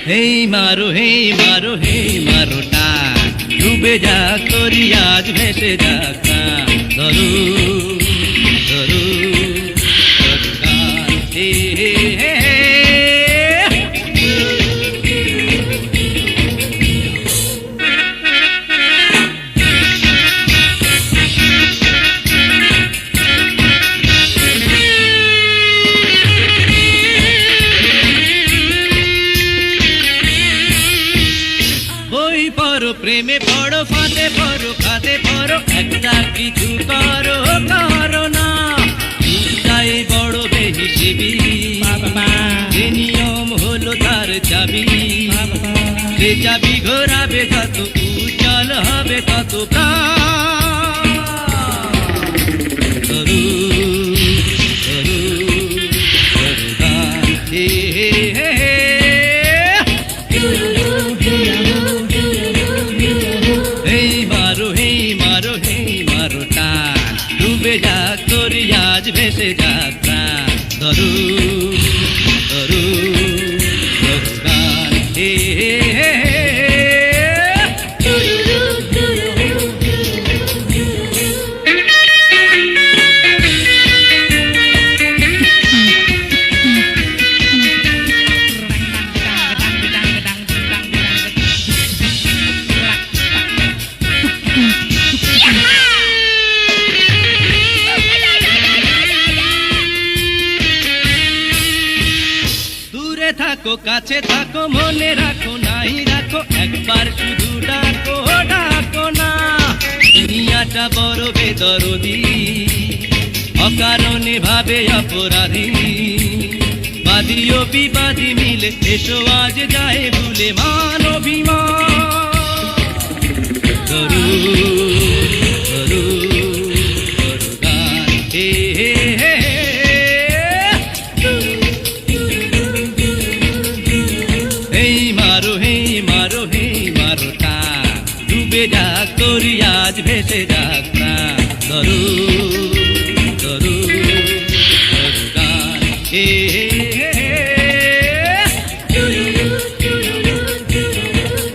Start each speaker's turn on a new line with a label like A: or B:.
A: হেই মারো টান ডুবে যাক তোরি আজ ভেসে যাক না ধরু ধরু ধরু গান হে হে হে হে। প্রেমে পড়ো ফাঁদে পড়ো খাদে পড়ো একটা কিছু করো করো না তাই বড় বেহিসেবি যে নিয়ম হলো তার চাবি যে চাবি ঘোরাবে তত উজ্জ্বল হবে তত প্রাণ ধরু ধরু ধরু গান হে হে হে হে। ডুবে যাক তোরি আজ ভেসে যাক প্রাণ ধরু ধরু ধরু গান হে হে হে হে। থাকো কাছে থাকো মনে রাখো নাই রাখো একবার শুধু ডাকো ডাকো না দুনিয়াটা বড় বেদরদি অকারণে ভাবে অপরাধী বাদী ও বিবাদী মিলে এসো আজ যায় ভুলে মান অভিমান ধরু ধরু ধরু গান হে হে হে। ডুবে যাক তোরি আজ ভেসে যাক না ধরু ধরু ধরু গান হে।